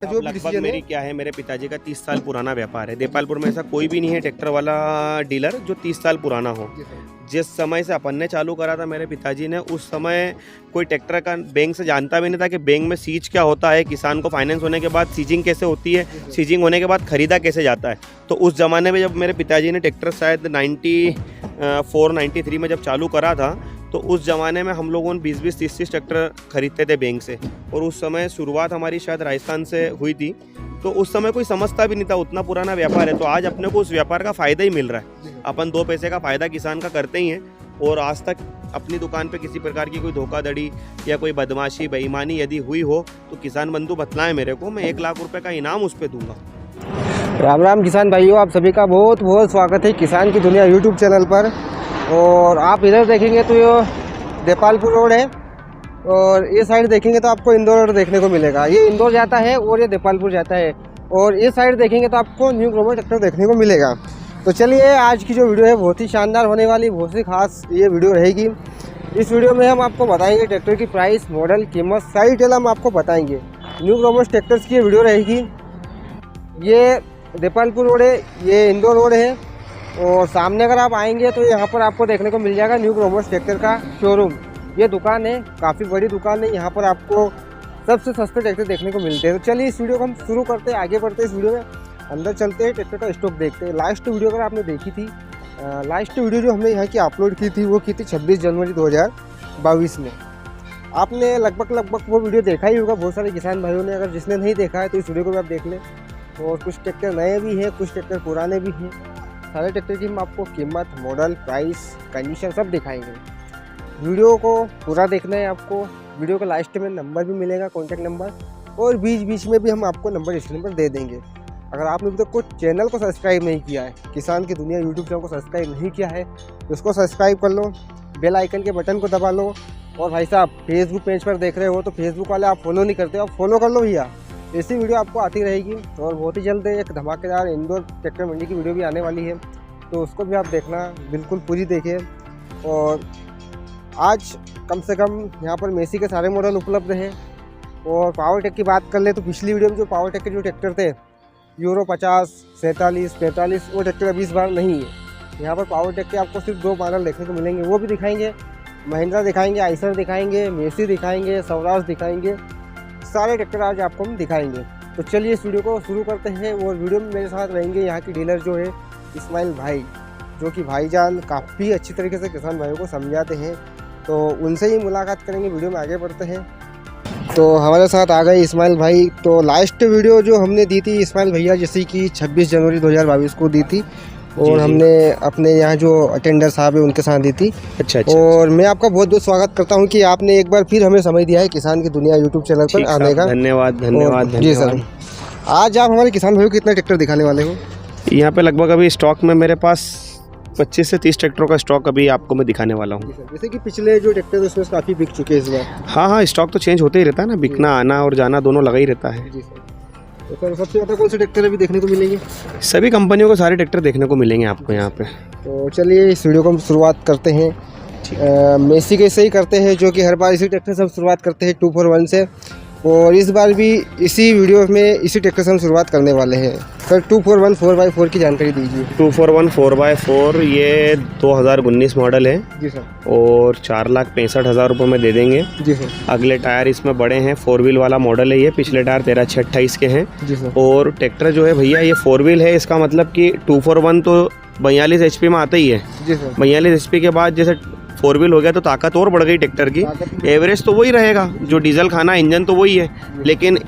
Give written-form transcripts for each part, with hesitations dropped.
जो लगभग मेरी क्या है, मेरे पिताजी का 30 साल पुराना व्यापार है। देपालपुर में ऐसा कोई भी नहीं है ट्रैक्टर वाला डीलर जो 30 साल पुराना हो। जिस समय से अपन ने चालू करा था मेरे पिताजी ने, उस समय कोई ट्रैक्टर का बैंक से जानता भी नहीं था कि बैंक में सीज क्या होता है, किसान को फाइनेंस होने के बाद सीजिंग कैसे होती है, सीजिंग होने के बाद खरीदा कैसे जाता है। तो उस ज़माने में जब मेरे पिताजी ने ट्रैक्टर शायद 94-93 में जब चालू करा था, तो उस ज़माने में हम लोगों ने 20-20, 30-30 ट्रैक्टर खरीदते थे बैंक से। और उस समय शुरुआत हमारी शायद राजस्थान से हुई थी, तो उस समय कोई समझता भी नहीं था, उतना पुराना व्यापार है। तो आज अपने को उस व्यापार का फ़ायदा ही मिल रहा है। अपन 2 पैसे का फ़ायदा किसान का करते ही हैं। और आज तक अपनी दुकान पे किसी प्रकार की कोई धोखाधड़ी या कोई बदमाशी बेईमानी यदि हुई हो तो किसान बंधु बतलाएं मेरे को, मैं 1 लाख रुपए का इनाम उस पर दूंगा। राम राम किसान भाइयों, आप सभी का बहुत बहुत स्वागत है किसान की दुनिया यूट्यूब चैनल पर। और आप इधर देखेंगे तो ये देपालपुर रोड है, और ये साइड देखेंगे तो आपको इंदौर रोड देखने को मिलेगा। ये इंदौर जाता है और ये देपालपुर जाता है। और ये साइड देखेंगे तो आपको न्यू ग्रोमर ट्रैक्टर देखने को मिलेगा। तो चलिए, आज की जो वीडियो है बहुत ही शानदार होने वाली, बहुत ही खास ये वीडियो रहेगी। इस वीडियो में हम आपको बताएंगे ट्रैक्टर की प्राइस, मॉडल, कीमत, सारी डिटेल हम आपको बताएंगे। न्यू ग्रोमर ट्रैक्टर्स की ये वीडियो रहेगी। ये देपालपुर रोड है, ये इंदौर रोड है। और सामने अगर आप आएंगे तो यहाँ पर आपको देखने को मिल जाएगा न्यू ग्रोमर ट्रैक्टर का शोरूम। ये दुकान है, काफ़ी बड़ी दुकान है। यहाँ पर आपको सबसे सस्ते ट्रैक्टर देखने को मिलते हैं। तो चलिए इस वीडियो को हम शुरू करते हैं, आगे बढ़ते हैं। इस वीडियो में अंदर चलते हैं, ट्रैक्टर का स्टॉक देखते हैं। लास्ट वीडियो अगर आपने देखी थी, लास्ट वीडियो जो हमने यहाँ की अपलोड की थी वो की थी 26 जनवरी 2022 में। आपने लगभग वो वीडियो देखा ही होगा बहुत सारे किसान भाइयों ने। अगर जिसने नहीं देखा है तो इस वीडियो को भी आप देख लें। और कुछ ट्रैक्टर नए भी हैं, कुछ ट्रैक्टर पुराने भी हैं। सारे ट्रैक्टर की हम आपको कीमत, मॉडल, प्राइस, कंडीशन सब दिखाएंगे। वीडियो को पूरा देखना है आपको। वीडियो के लास्ट में नंबर भी मिलेगा, कॉन्टैक्ट नंबर, और बीच में भी हम आपको नंबर स्क्रीन पर दे देंगे। अगर आपने अभी तक कोई चैनल को सब्सक्राइब नहीं किया है, किसान की दुनिया यूट्यूब चैनल को सब्सक्राइब नहीं किया है, तो उसको सब्सक्राइब कर लो, बेल आइकन के बटन को दबा लो। और भाई साहब, फेसबुक पेज पर देख रहे हो तो फेसबुक वाले आप फॉलो नहीं करते, आप फॉलो कर लो भैया। ऐसी वीडियो आपको आती रहेगी। और बहुत ही जल्द एक धमाकेदार इंदौर ट्रैक्टर मंडी की वीडियो भी आने वाली है, तो उसको भी आप देखना, बिल्कुल पूरी देखिए। और आज कम से कम यहाँ पर मेसी के सारे मॉडल उपलब्ध हैं। और पावर टेक की बात कर ले तो पिछली वीडियो में जो पावर टेक के जो ट्रैक्टर थे, यूरो 50, 47, 45, वो ट्रैक्टर अभी इस बार नहीं है। यहाँ पर पावर टेक के आपको सिर्फ 2 मॉडल देखने को मिलेंगे, वो भी दिखाएंगे। महिंद्रा दिखाएंगे, आइसर दिखाएंगे, मेसी दिखाएंगे, स्वराज दिखाएंगे। सारे ट्रैक्टर आज आपको हम दिखाएंगे। तो चलिए इस वीडियो को शुरू करते हैं। और वीडियो में मेरे साथ रहेंगे यहाँ की डीलर जो है इस्माइल भाई, जो कि भाईजान काफ़ी अच्छी तरीके से किसान भाइयों को समझाते हैं। तो उनसे ही मुलाकात करेंगे, वीडियो में आगे बढ़ते हैं। तो हमारे साथ आ गए इस्माइल भाई। तो लास्ट वीडियो जो हमने दी थी इस्माइल भैया, जैसे कि 26 जनवरी 2022 को दी थी, और हमने अपने यहाँ जो अटेंडर साहब है उनके साथ दी थी। अच्छा। और मैं आपका बहुत बहुत स्वागत करता हूँ कि आपने एक बार फिर हमें समय दिया है किसान की दुनिया यूट्यूब चैनल पर आने का। धन्यवाद। जी सर, आज आप हमारे किसान भाइयों को कितना ट्रैक्टर दिखाने वाले हो? यहाँ पे लगभग अभी स्टॉक में मेरे पास 25 से 30 ट्रैक्टरों का स्टॉक अभी आपको मैं दिखाने वाला हूँ। जैसे कि पिछले जो ट्रैक्टर उसमें काफ़ी बिक चुके हैं इस बार। हाँ, स्टॉक तो चेंज होते ही रहता है ना, बिकना, आना और जाना दोनों लगा ही रहता है। जी सर। तो सर सबसे ज़्यादा कौन से ट्रैक्टर अभी देखने को मिलेंगे? सभी कंपनियों को सारे ट्रैक्टर देखने को मिलेंगे आपको यहाँ पे। तो चलिए इस वीडियो को हम शुरुआत करते हैं। मेसी के से ही करते हैं, जो कि हर बार इसी ट्रैक्टर से हम शुरुआत करते हैं 241 से। और इस बार भी इसी वीडियो में इसी ट्रैक्टर से हम शुरुआत करने वाले हैं। सर 241 4x4 की जानकारी दीजिए। 241 4x4 ये 2019 मॉडल है। जी सर। और 4,65,000 रुपये में दे देंगे। जी सर। अगले टायर इसमें बड़े हैं, 4 व्हील वाला मॉडल है ये। पिछले टायर 13/6/28 के हैं। जी सर। और ट्रैक्टर जो है भैया ये 4 व्हील है, इसका मतलब कि 241 तो 42 HP में आता ही है। जी सर। 42 HP के बाद जैसे 4 व्हील हो गया तो ताकत और बढ़ गई ट्रैक्टर की। एवरेज तो वही रहेगा, जो डीजल खाना इंजन तो वही है, लेकिन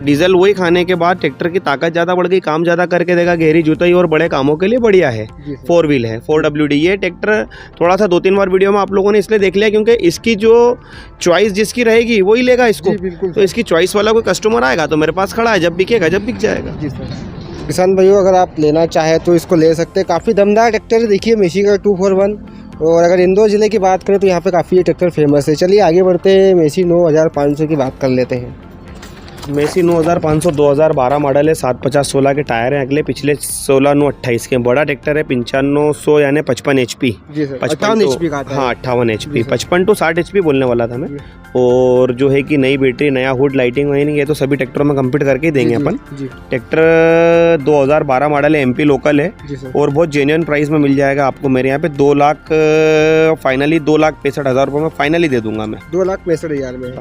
डीजल वही खाने के बाद ट्रैक्टर की ताकत ज़्यादा बढ़ गई, काम ज़्यादा करके देगा, गहरी जुताई और बड़े कामों के लिए बढ़िया है। 4 व्हील है, 4WD। ये ट्रैक्टर थोड़ा सा 2-3 बार वीडियो में आप लोगों ने इसलिए देख लिया क्योंकि इसकी जो चॉइस जिसकी रहेगी वही लेगा इसको। तो इसकी चॉइस वाला कोई कस्टमर आएगा तो मेरे पास खड़ा है, जब बिकेगा जब बिक जाएगा। जी सर। किसान भाइयों, अगर आप लेना चाहें तो इसको ले सकते हैं। काफ़ी दमदार ट्रैक्टर है, देखिए मेसी का 241। और अगर इंदौर ज़िले की बात करें तो यहाँ पे काफ़ी ये ट्रैक्टर फेमस है। चलिए आगे बढ़ते हैं, मेसी 9500 की बात कर लेते हैं। मेसी 9500 2012 मॉडल है, 750/16 के टायर हैं अगले, पिछले 16/9/28 के। बड़ा ट्रैक्टर है, 9500 यानी 55 HP। जी सर, 55 HP का आता है। हाँ 58 जी HP, सर। 55 to 60 HP बोलने वाला था मैं। जी। और जो है कि नई बैटरी, नया हुड, लाइटिंग वाइटिंग, ये तो सभी ट्रैक्टरों में कंप्लीट करके ही देंगे जी, अपन। जी ट्रैक्टर 2012 मॉडल है, MP लोकल है जी सर। और बहुत जेन्युइन प्राइस में मिल जाएगा आपको मेरे यहाँ पे। 2 लाख फाइनली 2,65,000 रुपये में फाइनली दे दूंगा मैं। 2,65,000 में।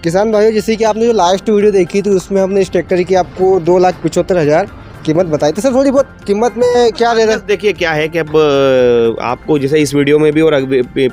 किसान भाइयों, जैसे कि आपने जो लास्ट वीडियो देखी थी उसमें हमने इस ट्रैक्टर की आपको 2,75,000 कीमत बताई थी। सर थोड़ी बहुत कीमत में क्या ले रहे हैं? देखिए क्या है कि अब आपको जैसे इस वीडियो में भी और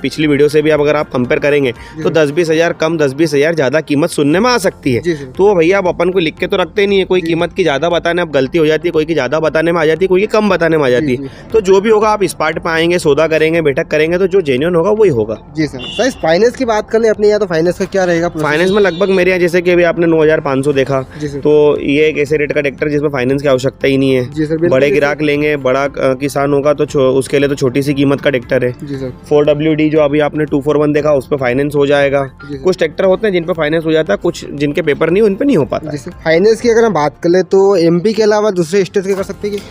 पिछली वीडियो से भी अब अगर आप कंपेयर करेंगे तो 10-20 हज़ार कम, 10-20 हज़ार ज़्यादा कीमत सुनने में आ सकती है। जी सर। तो भैया अब अपन को लिख के तो रखते नहीं है, कोई कीमत की ज़्यादा बताने अब गलती हो जाती है, कोई की ज़्यादा बताने में आ जाती है, कोई की कम बताने में आ जाती जी, है। तो जो भी होगा आप इस पार्ट पे आएंगे, सौदा करेंगे, बैठक करेंगे, तो जो जेन्युइन होगा वही होगा। जी सर। इस फाइनेंस की बात कर ले अपने यहाँ, तो फाइनेंस का क्या रहेगा? फाइनेंस में लगभग मेरे यहाँ जैसे कि अभी आपने 9,500 देखा, जी सर। तो ये एक ऐसे रेट का ट्रैक्टर जिसमें फाइनेंस की आवश्यकता ही नहीं है। जी सर। बड़े ग्राहक लेंगे, बड़ा किसान होगा तो उसके लिए तो छोटी सी कीमत का ट्रैक्टर है। जी सर। 4WD जो अभी आपने 241 देखा उस पर फाइनेंस हो जाएगा। जी सर। कुछ ट्रैक्टर होते हैं जिन पर फाइनेंस हो जाता है, कुछ जिनके पेपर नहीं उन पर नहीं हो पाता। जैसे फाइनेंस की अगर हम बात कर ले तो MP के अलावा दूसरे स्टेट के कर सकते हैं कि?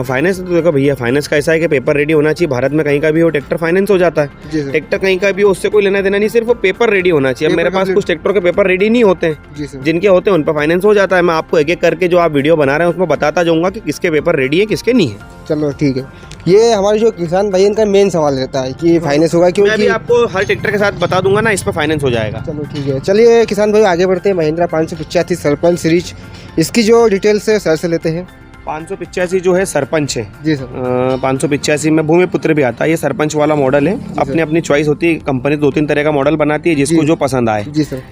फाइनेंस तो देखो भैया, फाइनेंस का ऐसा है कि पेपर रेडी होना चाहिए। भारत में कहीं का भी हो ट्रैक्टर फाइनेंस हो जाता है। जी सर। ट्रैक्टर कहीं का भी हो, उससे कोई लेना देना नहीं, सिर्फ वो पेपर रेडी होना चाहिए। अब मेरे पास कुछ ट्रैक्टर के पेपर रेडी नहीं होते हैं, जी सर। जिनके होते हैं उन पर फाइनेंस हो जाता है। मैं आपको एक एक करके जो आप वीडियो बना रहे हैं उसमें बताता जाऊंगा कि किसके पेपर रेडी है, किसके नहीं है। चलो ठीक है। ये हमारे जो किसान भाई इनका मेन सवाल रहता है कि फाइनेंस होगा मैं क्योंकि अभी आपको हर ट्रैक्टर के साथ बता दूंगा ना, इस पर फाइनेंस हो जाएगा। चलो ठीक है। चलिए किसान भाई आगे बढ़ते हैं। महिंद्रा 585 सरपंच सीरीज, इसकी जो डिटेल्स है सर से लेते हैं। 585 जो है सरपंच है। जी सर। 585 में भूमिपुत्र भी आता है। ये सरपंच वाला मॉडल है। अपनी अपनी चॉइस होती है, कंपनी 2-3 तरह का मॉडल बनाती है, जिसको जी। जो पसंद आए। जी सर।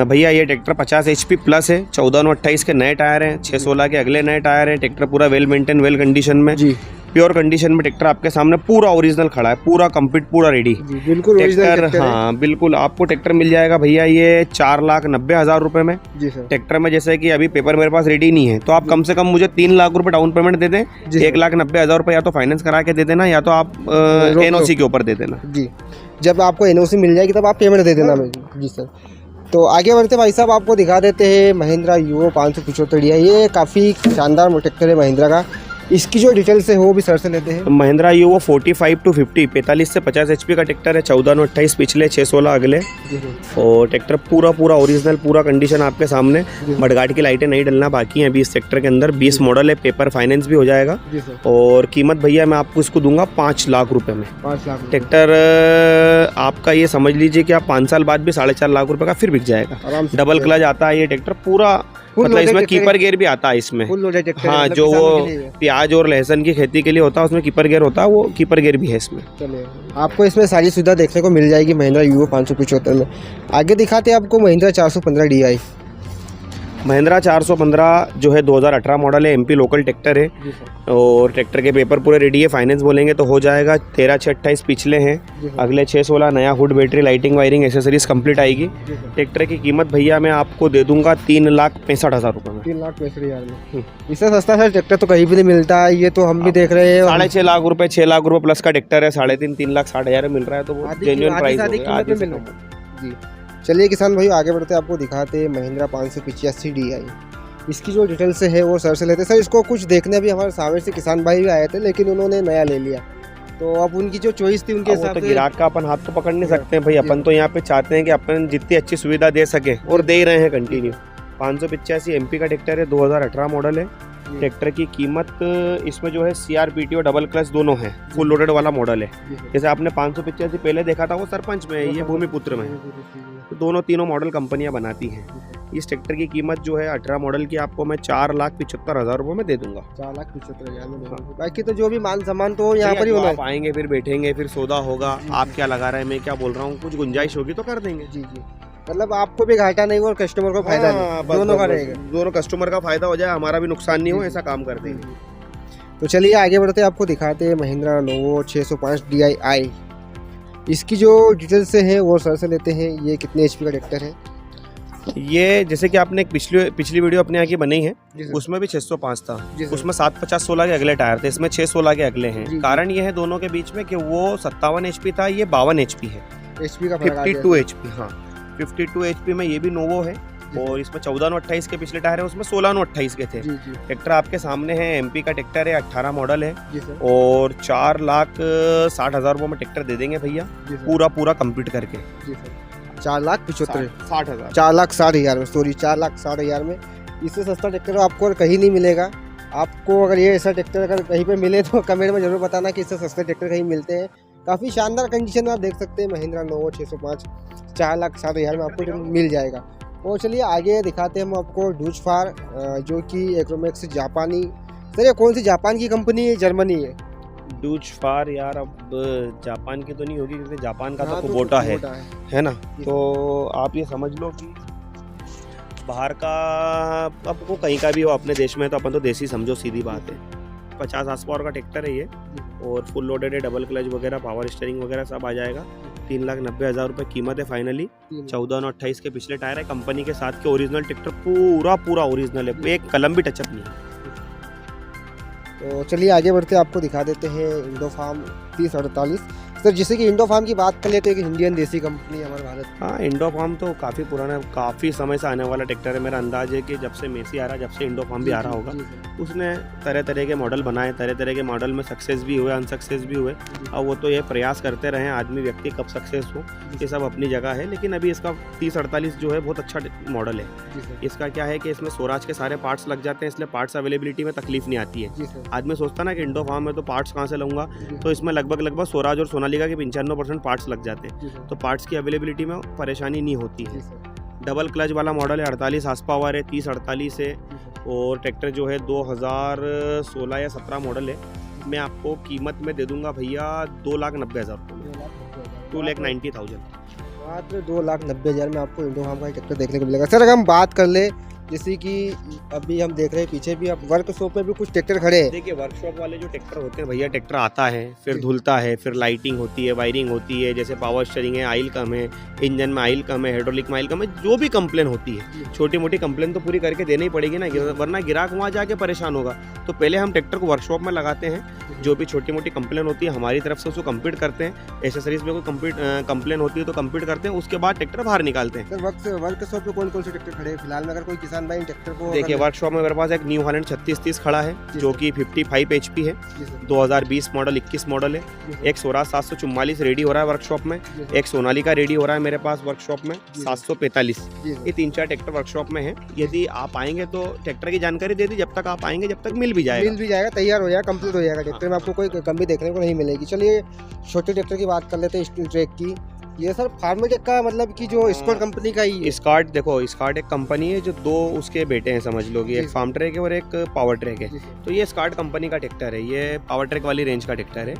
भैया ये ट्रैक्टर 50 HP प्लस है, 14/28 के नए टायर हैं, 6/16 के अगले नए टायर हैं। ट्रैक्टर पूरा वेल मेंटेन, वेल कंडीशन में, जी प्योर कंडीशन में ट्रैक्टर आपके सामने पूरा ओरिजिनल खड़ा है, पूरा कंप्लीट, पूरा रेडी। जी बिल्कुल ओरिजिनल ट्रैक्टर है। हाँ बिल्कुल, आपको ट्रैक्टर मिल जाएगा भैया ये 4,90,000 रुपये में। जी सर। ट्रैक्टर में जैसे कि अभी पेपर मेरे पास रेडी नहीं है, तो आप कम से कम मुझे 3 लाख रुपए डाउन पेमेंट दे दें। जी सर। 1,90,000 रुपये या तो फाइनेंस करा के दे देना, या तो आप NOC के ऊपर दे देना। जी, जब आपको NOC मिल जाएगी तब आप पेमेंट दे देना मुझे। जी सर। तो आगे बढ़ते भाई साहब, आपको दिखा देते हैं महिंद्रा यूओ 575। ये काफ़ी शानदार ट्रैक्टर है महिंद्रा का। इसकी जो डिटेल्स है वो भी सर से लेते हैं। महिंद्रा यूओ 45 to 50, 45 से 50 HP का ट्रैक्टर है, 14/28 पिछले, 6/16 अगले। जी सर। और ट्रैक्टर पूरा ओरिजिनल, पूरा कंडीशन आपके सामने। मडगार्ड की लाइटें नहीं डलना बाकी हैं अभी इस ट्रैक्टर के अंदर। 20 मॉडल है, पेपर फाइनेंस भी हो जाएगा। जी सर। और कीमत भैया मैं आपको इसको दूंगा 5 लाख रुपए में। 5 लाख ट्रैक्टर आपका ये समझ लीजिए कि आप 5 साल बाद भी 4.5 लाख रुपए का फिर बिक जाएगा। आराम से। डबल क्लच आता है ये ट्रैक्टर पूरा, मतलब इसमें कीपर गियर भी आता है इसमें। Full loaded tractor. हाँ, जो वो प्याज और लहसुन की खेती के लिए होता है उसमें कीपर गियर होता है, वो कीपर गियर भी है इसमें। चलिए, आपको इसमें सारी सुविधा देखने को मिल जाएगी महिंद्रा यूओ 575 में। आगे दिखाते हैं आपको महिंद्रा 415 DI। महिंद्रा 415 जो है 2018 मॉडल है, MP लोकल ट्रैक्टर है। जी सर। और ट्रैक्टर के पेपर पूरे रेडी है, फाइनेंस बोलेंगे तो हो जाएगा। 13/6/28 पिछले हैं, जी सर। अगले 6/16 नया hood, battery, lighting, wiring, accessories complete आएगी। जी सर। ट्रैक्टर की कीमत भैया मैं आपको दे दूंगा 3,65,000 रुपये में। 3,65,000 में। इससे सस्ता सर ट्रैक्टर तो कहीं भी नहीं मिलता है, ये तो हम भी देख रहे हैं। 6.5 लाख रुपए, 6 लाख रुपए प्लस का ट्रैक्टर है, 3.5-3,60,000 में मिल रहा है, तो वो जेन्युइन प्राइस हो गया। आधी से कम। जी। चलिए किसान भाई आगे बढ़ते हैं, आपको दिखाते हैं महिंद्रा 585 DI। इसकी जो डिटेल्स है वो सर से लेते हैं। सर इसको कुछ देखने भी हमारे सामने से किसान भाई भी आए थे, लेकिन उन्होंने नया ले लिया, तो अब उनकी जो चॉइस थी उनके अब वो हिसाब तो से। ग्राहक का अपन हाथ तो पकड़ नहीं सकते हैं भाई। अपन तो यहाँ पे चाहते हैं कि अपन जितनी अच्छी सुविधा दे सके, और दे ही रहे हैं कंटिन्यू। 585 MP का ट्रैक्टर है, 2018 मॉडल है। ट्रैक्टर की कीमत इसमें जो है CRPT और डबल क्लच दोनों है, फुल लोडेड वाला मॉडल है। जैसे आपने 585 पहले देखा था वो सरपंच में है, ये भूमिपुत्र में है। तो दोनों तीनों मॉडल कंपनियां बनाती हैं। इस ट्रैक्टर की कीमत जो है 18 मॉडल की आपको मैं 4,75,000 रुपये में दे दूंगा। 4,75,000 में देंगे। बाकी तो जो भी मान सामान तो यहाँ पर ही होना है। आप आएंगे, फिर बैठेंगे, फिर सौदा होगा। आप क्या लगा रहे हैं, मैं क्या बोल रहा हूँ, कुछ गुंजाइश होगी तो कर देंगे। जी जी, मतलब आपको भी घाटा नहीं और कस्टमर को फायदा नहीं, दोनों का रहेगा। दोनों कस्टमर का फायदा हो जाए, हमारा भी नुकसान नहीं हो, ऐसा काम करते हैं। तो चलिए आगे बढ़ते हैं, आपको दिखाते हैं महिंद्रा नोवो 605 DI। इसकी जो डिटेल्स है वो सर से लेते हैं। ये कितने HP का ट्रैक्टर है? ये जैसे कि आपने एक पिछली वीडियो अपने यहाँ की बनी है, जी सर। उसमें भी 605 था, जी सर। उसमें 750/16 के अगले टायर थे, इसमें 6/16 के अगले जी, हैं। जी। कारण ये है दोनों के बीच में कि वो 57 HP था, ये 52 HP है। HP का फर्क आ गया। 52 HP, हाँ 52 HP में ये भी नोवो है, और इसमें 14/28 के पिछले टायर है, उसमें 16/28 के थे। जी जी ट्रैक्टर आपके सामने है, एमपी का ट्रैक्टर है, 18 मॉडल है जी सर। और 4,60,000 रुपये में ट्रैक्टर दे देंगे भैया, जी सर। पूरा पूरा कंप्लीट करके। जी सर। 4,75,000 60,000 4,60,000 में, सॉरी 4,60,000 में। इससे सस्ता ट्रैक्टर आपको और कहीं नहीं मिलेगा। आपको अगर ये ऐसा ट्रैक्टर अगर कहीं पे मिले तो कमेंट में जरूर बताना कि इससे सस्ते ट्रैक्टर कहीं मिलते हैं। काफ़ी शानदार कंडीशन में आप देख सकते हैं, महिंद्रा नोवो 605 4,60,000 में आपको मिल जाएगा। और चलिए आगे दिखाते हैं हम आपको डूज फार, जो कि एग्रोमैक्स जापानी। सर ये कौन सी जापान की कंपनी है, जर्मनी है? डूज फार यार अब जापान की तो नहीं होगी, क्योंकि जापान का हाँ, तो कुबोटा है ना। जी। तो आप ये समझ लो कि बाहर का आपको कहीं का भी हो, अपने देश में तो अपन तो देसी समझो, सीधी बात है। 50 हार्स पावर का ट्रैक्टर है ये और फुल लोडेड है, डबल क्लच वगैरह, पावर स्टीयरिंग वगैरह सब आ जाएगा। 3,90,000 रुपये कीमत है फाइनली। 14/28 के पिछले टायर है, कंपनी के साथ के ओरिजिनल ट्रैक्टर, पूरा पूरा ओरिजिनल है, एक कलम भी टचअप नहीं है। तो चलिए आगे बढ़ते आपको दिखा देते हैं इंडो फार्म 3048। सर जैसे कि इंडो फार्म की बात कर लेते हैं कि इंडियन देसी कंपनी है हमारे भारत की। हाँ, इंडो फार्म तो काफ़ी पुराना, काफ़ी समय से आने वाला ट्रैक्टर है। मेरा अंदाज है कि जब से मेसी आ रहा है, जब से इंडो फार्म भी आ रहा होगा, उसने तरह तरह के मॉडल बनाए, तरह तरह के मॉडल में सक्सेस भी हुए, अनसक्सेस भी हुए। और वो तो ये प्रयास करते रहे, आदमी व्यक्ति कब सक्सेस हो ये सब अपनी जगह है। लेकिन अभी इसका 3048 जो है बहुत अच्छा मॉडल है। इसका क्या है कि इसमें स्वराज के सारे पार्ट्स लग जाते हैं, इसलिए पार्ट्स अवेलेबिलिटी में तकलीफ नहीं आती है। आदमी सोचता ना कि इंडो फार्म में तो पार्ट्स कहाँ से लूँगा, तो इसमें लगभग स्वराज और सोनालिका के 95% पार्ट्स लग जाते हैं, तो पार्ट्स की अवेलेबिलिटी में परेशानी नहीं होती है। डबल क्लच वाला मॉडल है, 48 हार्स पावर है, 3048 है और ट्रैक्टर जो है 2016 या 17 मॉडल है। मैं आपको कीमत में दे दूंगा भैया 2,90,000 रुपये, 2,90,000। मात्र 2,90,000 में आपको इंडो फार्म का ट्रैक्टर देखने को मिलेगा। सर अगर हम बात कर ले, जैसे कि अभी हम देख रहे हैं पीछे भी, अब वर्कशॉप में भी कुछ ट्रैक्टर खड़े हैं। देखिए वर्कशॉप वाले जो ट्रैक्टर होते हैं भैया, ट्रैक्टर आता है, फिर धुलता है, फिर लाइटिंग होती है, वायरिंग होती है, जैसे पावर स्टीयरिंग है, ऑयल कम है, इंजन में ऑयल कम है, हाइड्रोलिक में ऑयल कम है, जो भी कंप्लेन होती है, छोटी मोटी कंप्लेन तो पूरी करके देनी ही पड़ेगी ना, वरना ग्राहक वहाँ जाके परेशान होगा। तो पहले हम ट्रैक्टर को वर्कशॉप में लगाते हैं, जो भी छोटी मोटी कंप्लेन होती है हमारी तरफ से उसको कंप्लीट करते हैं, एसेसरीज में कोई कंप्लेन होती है तो कंप्लीट करते हैं, उसके बाद ट्रैक्टर बाहर निकालते हैं। सर वर्कशॉप में कौन कौन से ट्रैक्टर खड़े हैं फिलहाल में, अगर कोई किसान भाई ट्रैक्टर को? देखिए वर्कशॉप में मेरे पास एक न्यू हॉलैंड 3630 खड़ा है, जो कि 55 HP है, 2020 मॉडल, 21 मॉडल है। एक स्वराज 744 रेडी हो रहा है वर्कशॉप में, एक सोनालिका रेडी हो रहा है मेरे पास वर्कशॉप में 745। ये 3-4 ट्रैक्टर वर्कशॉप में है। यदि आप आएंगे तो ट्रैक्टर की जानकारी दे दी, जब तक आप आएंगे जब तक मिल भी जाएगा, तैयार हो जाएगा, कंप्लीट हो जाएगा ट्रैक्टर में, आपको कोई कमी देखने को नहीं मिलेगी। चलिए छोटे ट्रैक्टर की बात कर लेते हैं, स्टील ट्रैक की। ये सर फार्मेटेक का मतलब कि जो स्कॉट कंपनी का ही है। स्कॉट, देखो स्कॉट एक कंपनी है जो दो उसके बेटे हैं समझ लो कि एक फार्म ट्रैक है और एक पावर ट्रैक है। तो ये स्कॉट कंपनी का ट्रैक्टर है, ये पावर ट्रैक वाली रेंज का ट्रैक्टर है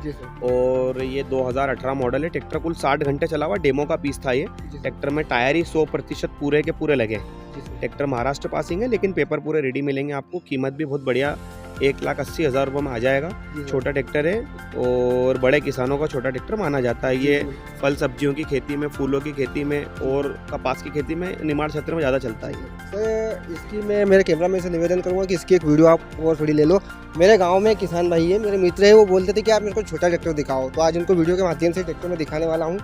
और ये 2018 मॉडल है। ट्रैक्टर कुल 60 घंटे चला हुआ, डेमो का पीस था ये। ट्रैक्टर में टायर ही 100% पूरे के पूरे लगे। ट्रैक्टर महाराष्ट्र पासिंग है, लेकिन पेपर पूरे रेडी मिलेंगे आपको। कीमत भी बहुत बढ़िया, 1,80,000 रुपये में आ जाएगा। छोटा ट्रैक्टर है और बड़े किसानों का छोटा ट्रैक्टर माना जाता है। ये फल सब्जियों की खेती में, फूलों की खेती में और कपास की खेती में, निमाड़ क्षेत्र में ज़्यादा चलता है। सर इसकी मैं मेरे कैमरा में से निवेदन करूँगा कि इसकी एक वीडियो आप और थोड़ी ले लो। मेरे गांव में किसान भाई है, मेरे मित्र है, वो बोलते थे कि आप मेरे को छोटा ट्रैक्टर दिखाओ, तो आज उनको वीडियो के माध्यम से ट्रैक्टर में दिखाने वाला हूँ,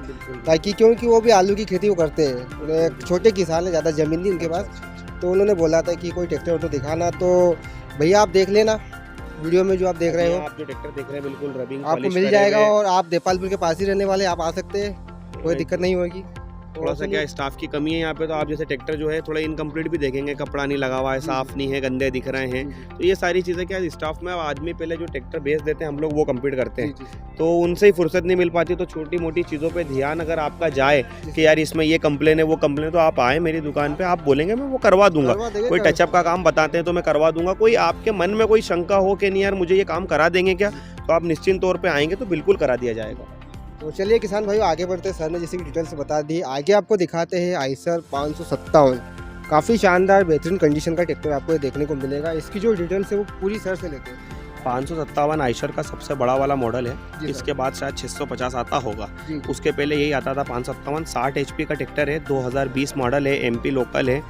ताकि क्योंकि वो भी आलू की खेती वो करते हैं। उन्हें छोटे किसान है, ज़्यादा ज़मीन नहीं उनके पास, तो उन्होंने बोला था कि कोई ट्रैक्टर हो तो दिखाना। तो भैया आप देख लेना वीडियो में जो आप देख रहे हो, आप जो ट्रैक्टर देख रहे हैं बिल्कुल रबिंग आपको मिल जाएगा। और आप देपालपुर के पास ही रहने वाले, आप आ सकते हैं, कोई दिक्कत नहीं होगी। थोड़ा सा क्या स्टाफ की कमी है यहाँ पे, तो आप जैसे ट्रैक्टर जो है थोड़ा इनकम्प्लीट भी देखेंगे, कपड़ा नहीं लगा हुआ है, साफ नहीं है, गंदे दिख रहे हैं, तो ये सारी चीज़ें क्या स्टाफ में आदमी पहले जो ट्रैक्टर बेच देते हैं हम लोग वो कंप्लीट करते हैं, तो उनसे ही फुर्सत नहीं मिल पाती। तो छोटी मोटी चीज़ों पे ध्यान अगर आपका जाए कि यार इसमें ये कंप्लेन है वो कंप्लेन है, तो आप आए मेरी दुकान पे, आप बोलेंगे मैं वो करवा दूंगा। कोई टचअप का काम बताते हैं तो मैं करवा दूंगा। कोई आपके मन में कोई शंका हो कि नहीं यार मुझे ये काम करा देंगे क्या, तो आप निश्चिंत तौर पर आएंगे तो बिल्कुल करा दिया जाएगा। तो चलिए किसान भाइयों आगे बढ़ते हैं। सर ने जैसे कि डिटेल्स बता दी, आगे आपको दिखाते हैं आइसर 557। काफ़ी शानदार बेहतरीन कंडीशन का ट्रैक्टर आपको देखने को मिलेगा। इसकी जो डिटेल्स है वो पूरी सर से लेते हैं। 557 आइशर का सबसे बड़ा वाला मॉडल है। इसके बाद शायद 650 आता होगा, उसके पहले यही आता था 557। 60 HP का ट्रैक्टर है, 2020 मॉडल है, MP लोकल है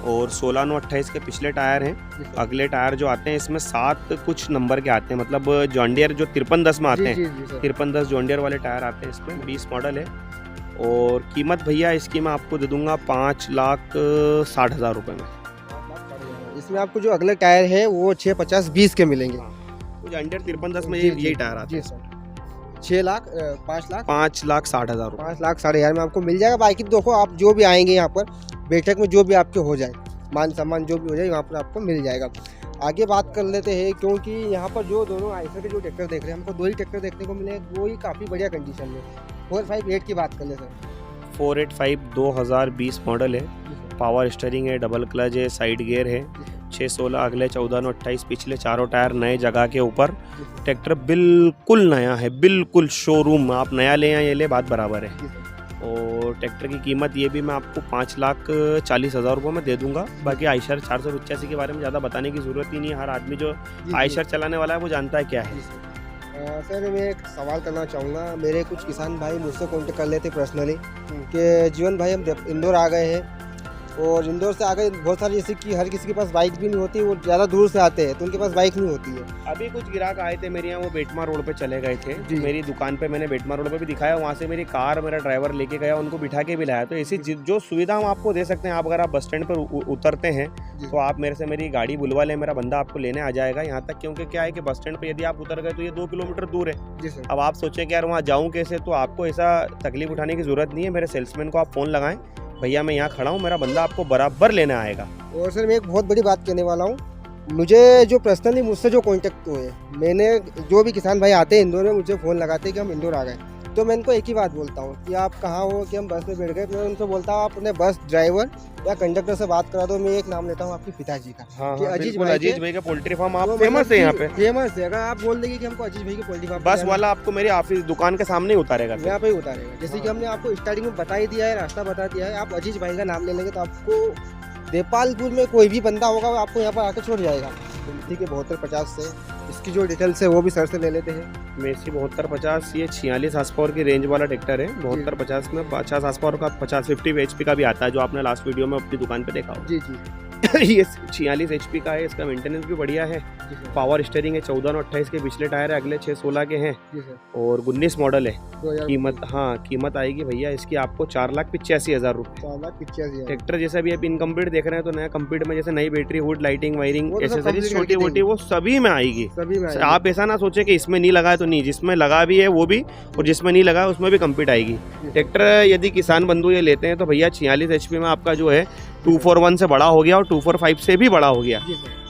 और 16/28 के पिछले टायर हैं। अगले टायर जो आते हैं इसमें 7 कुछ नंबर के आते हैं, मतलब जॉन डियर जो 5310 में आते हैं, 5310 जॉन डियर वाले टायर आते हैं इसमें। 20 मॉडल है और कीमत भैया इसकी मैं आपको दे दूंगा 5,60,000 रुपये में। इसमें आपको जो अगले टायर है वो 650-20 के मिलेंगे। कुछ अंडर 53-10 में जी, यही टायर आता जी है। सर 6 लाख 5 लाख 5,60,000 रुपये। 5 लाख 60,000 में आपको मिल जाएगा। बाकी देखो आप जो भी आएंगे यहाँ पर बैठक में जो भी आपके हो जाए मान सम्मान जो भी हो जाए यहाँ पर आपको मिल जाएगा। आगे बात कर लेते हैं क्योंकि यहाँ पर जो दोनों आइसर के जो ट्रैक्टर देख रहे हैं हमको 2 ही ट्रैक्टर देखने को मिले, वो ही काफ़ी बढ़िया कंडीशन में। 458 की बात कर ले सर। 485 2020 मॉडल है, पावर स्टीयरिंग है, डबल क्लच है, साइड गियर है, 616 अगले 14-28 पिछले चारों टायर नए जगह के ऊपर। ट्रैक्टर बिल्कुल नया है, बिल्कुल शोरूम। आप नया ले या ये ले बात बराबर है। और ट्रैक्टर की कीमत ये भी मैं आपको 5,40,000 रुपये में दे दूंगा। बाकी आयशर 485 के बारे में ज़्यादा बताने की ज़रूरत ही नहीं है। हर आदमी जो आयशर चलाने वाला है वो जानता है क्या है। सर मैं एक सवाल करना चाहूँगा। मेरे कुछ किसान भाई मुझसे कॉन्टेक्ट कर लेते पर्सनली कि जीवन भाई हम इंदौर आ गए हैं और इंदौर से आगे बहुत सारी जैसे कि हर किसी के पास बाइक भी नहीं होती, वो ज़्यादा दूर से आते हैं तो उनके पास बाइक नहीं होती है। अभी कुछ ग्राहक आए थे मेरे यहाँ, वो बेटमा रोड पे चले गए थे। मेरी दुकान पे मैंने बेटमा रोड पे भी दिखाया, वहाँ से मेरी कार मेरा ड्राइवर लेके गया, उनको बिठा के भी लाया। तो ऐसी जो सुविधा हम आपको दे सकते हैं, आप अगर आप बस स्टैंड पर उतरते हैं तो आप मेरे से मेरी गाड़ी बुलवा लें, मेरा बंदा आपको लेने आ जाएगा यहाँ तक। क्योंकि क्या है कि बस स्टैंड पर यदि आप उतर गए तो ये 2 किलोमीटर दूर है। जी सर। अब आप सोचें कि यार वहाँ जाऊँ कैसे, तो आपको ऐसा तकलीफ उठाने की ज़रूरत नहीं है। मेरे सेल्समैन को आप फ़ोन लगाएं, भैया मैं यहाँ खड़ा हूँ, मेरा बंदा आपको बराबर लेने आएगा। और सर मैं एक बहुत बड़ी बात कहने वाला हूँ। मुझे जो पर्सनली मुझसे जो कांटेक्ट हुए, मैंने जो भी किसान भाई आते हैं इंदौर में मुझे फ़ोन लगाते हैं कि हम इंदौर आ गए, तो मैं इनको एक ही बात बोलता हूँ कि आप कहाँ हो, कि हम बस में बैठ गए। मैं उनसे बोलता हूँ आप अपने बस ड्राइवर या कंडक्टर से बात करा दो। मैं एक नाम लेता हूँ आपके पिताजी का। हाँ, कि अजीज भाई का पोल्ट्री फार्म आप वो फेमस है यहाँ पे। फेमस है। अगर आप बोल देंगे कि हमको अजीज भाई के पोल्ट्री फार्म, बस वाला आपको मेरे ऑफिस दुकान के सामने ही उतारेगा। यहाँ पे ही उतारेगा। जैसे कि हमने आपको स्टार्टिंग में बता ही दिया है, रास्ता बता दिया है। आप अजीज भाई का नाम ले लेंगे तो आपको देपालपुर में कोई भी बंदा होगा वो आपको यहाँ पर आकर छोड़ जाएगा। ठीक है 7250 से। इसकी जो डिटेल्स है वो भी सर से ले लेते हैं। मेसी 7250 ये 46 हार्स पावर की रेंज वाला ट्रैक्टर है। 7250 में 50 हार्स पावर का 50 HP का भी आता है, जो आपने लास्ट वीडियो में अपनी दुकान पे देखा हो। जी जी। ये 46 HP का है, इसका मेंटेनेंस भी बढ़िया है। पावर स्टीयरिंग है, 14-28 के पिछले टायर है, अगले 616 के हैं और 19 मॉडल है। कीमत कीमत आएगी भैया इसकी आपको 4,85,000 रुपये। 4,85,000। ट्रैक्टर जैसा भी आप इनकम्प्लीट देख रहे हैं तो नया कम्प्लीट में जैसे नई battery, hood, lighting, wiring, accessories छोटी मोटी वो सभी में आएगी। आप ऐसा ना सोचे कि इसमें नहीं लगा है तो नहीं, जिसमें लगा भी है वो भी और जिसमें नहीं लगा है उसमें भी कम्प्लीट आएगी। ट्रैक्टर यदि किसान बंधु ये लेते हैं तो भैया 46 HP में आपका जो है 241 से बड़ा हो गया और 245 से भी बड़ा हो गया।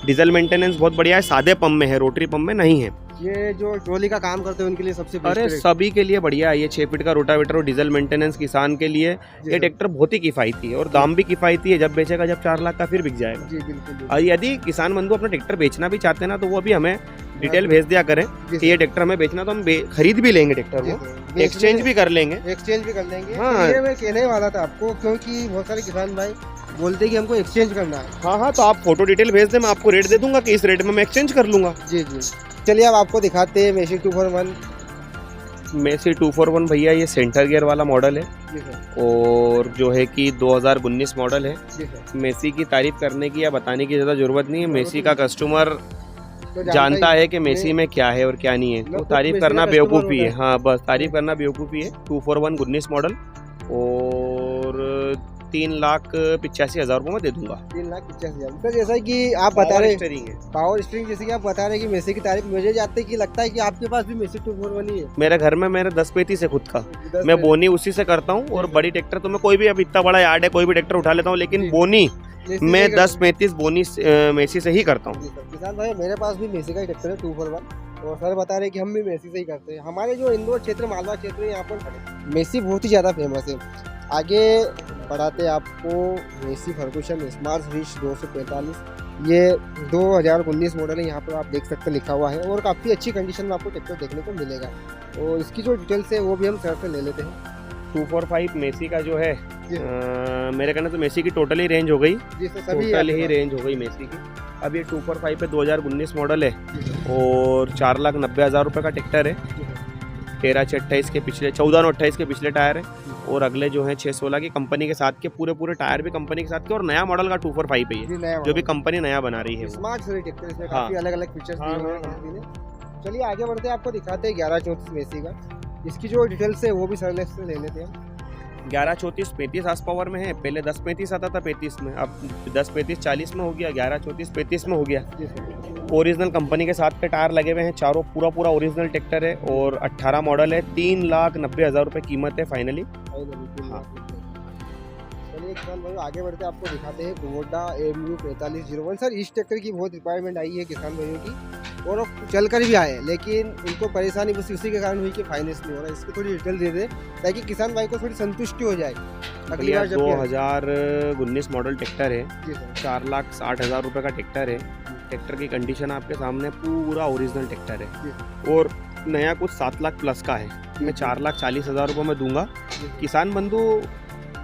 डीजल मेंटेनेंस बहुत बढ़िया है, सादे पंप में है, रोटरी पंप में नहीं है। ये जो ट्रॉली का काम करते हैं उनके लिए सबसे बेस्ट। अरे सभी के लिए बढ़िया है ये। 6 फीट का रोटावेटर और डीजल मेंटेनेंस किसान के लिए ये ट्रैक्टर बहुत ही किफायती है और दाम भी किफायती है। जब बेचेगा जब 4 लाख का फिर बिक जाएगा। जी बिल्कुल। और यदि किसान बंधु अपना ट्रैक्टर बेचना भी चाहते हैं ना तो वो भी हमें डिटेल भेज दिया करें कि ये ट्रैक्टर हमें बेचना, तो हम खरीद भी लेंगे ट्रैक्टर को, एक्सचेंज भी कर लेंगे। हाँ ये मैं कहने वाला था आपको, क्योंकि बहुत सारे किसान भाई बोलते हैं कि हमको एक्सचेंज करना है। हाँ तो आप फोटो डिटेल भेज दें, मैं आपको रेट दे दूंगा कि इस रेट में मैं एक्सचेंज कर लूंगा। जी जी। चलिए अब आपको दिखाते हैं मेसी 241। मेसी 241 भैया ये सेंटर गियर वाला मॉडल है और जो है कि 2019 मॉडल है। मेसी की तारीफ करने की या बताने की ज़्यादा ज़रूरत नहीं है। मेसी का कस्टमर जानता है कि मेसी में क्या है और क्या नहीं है, तो तारीफ करना बेवकूफ़ी है। हाँ बस तारीफ करना बेवकूफ़ी है। 241 19 मॉडल और 3,85,000 रुपये में दे दूंगा। 3,85,000। सर जैसा कि आप बता रहे हैं पावर स्टीयरिंग, जैसे कि आप बता रहे हैं कि मेसी की तारीफ, मुझे जाते कि लगता है कि आपके पास भी मेसी 241 ही है। मेरे घर में मेरे 10-35 है खुद का, मैं बोनी उसी से करता हूँ। और बड़ी ट्रैक्टर तो मैं कोई भी, अब इतना बड़ा यार्ड है कोई भी ट्रैक्टर उठा लेता हूँ, लेकिन बोनी मैं 10-35 बोनी मेसी से ही करता हूँ। किसान भाई मेरे पास भी मेसी का ही ट्रैक्टर है 241 और सर बता रहे हैं कि हम भी मेसी से ही करते हैं। हमारे जो इंदौर क्षेत्र, मालवा क्षेत्र है, यहाँ पर मेसी बहुत ही ज़्यादा फेमस है। आगे बढ़ाते आपको मेसी फर्गूसन स्मार्ट रिच 245। ये 2019 मॉडल है, यहाँ पर आप देख सकते लिखा हुआ है और काफ़ी अच्छी कंडीशन में आपको ट्रैक्टर देखने को मिलेगा। और इसकी जो डिटेल्स है वो भी हम सर से ले लेते हैं। 245 मेसी का जो है मेरे कहने तो मेसी की टोटल ही रेंज हो गई। टोटल ही रेंज हो गई मेसी की। अब ये 245 पे 2019 मॉडल है और 4,90,000 रुपये का ट्रैक्टर है। 13-28 के पिछले, 14-28 के पिछले टायर है और अगले जो है 616 की कंपनी के साथ के पूरे टायर भी कंपनी के साथ के, और नया मॉडल का 245 है ये, जो भी कंपनी नया बना रही है। स्मार्ट ट्रैक्टर, इसमें काफी अलग-अलग फीचर्स दिए हुए हैं कंपनी ने। चलिए आगे बढ़ते हैं, आपको दिखाते हैं 1134 मेसी का। इसकी जो डिटेल्स है वो भी सर से ले लेते हैं। 1134 35 हार्स पावर में है। पहले 1035 आता था 35 में, अब 1035 40 में हो गया, 1134 35 में हो गया। ओरिजिनल कंपनी के साथ के टायर लगे हुए हैं चारों, पूरा ओरिजिनल ट्रैक्टर है और 18 मॉडल है। 3,90,000 रुपये कीमत है फाइनली। हाँ। चलिए किसान भाई आगे बढ़ते आपको दिखाते हैं कुबोटा AMU 4501। सर इस ट्रैक्टर की बहुत रिक्वायरमेंट आई है किसान भाइयों की और चल कर भी आए, लेकिन उनको परेशानी बस उसी के कारण हुई कि फाइनेंस नहीं हो रहा। इसकी थोड़ी डिटेल दे दे ताकि किसान भाई को थोड़ी संतुष्टि हो जाए अगली बार जब 2019 मॉडल ट्रैक्टर है, जी सर। 4,60,000 रुपये का ट्रैक्टर है। ट्रैक्टर की कंडीशन आपके सामने, पूरा ओरिजिनल ट्रैक्टर है और नया कुछ 7 लाख प्लस का है। मैं 4,40,000 रुपये में दूंगा। किसान बंधु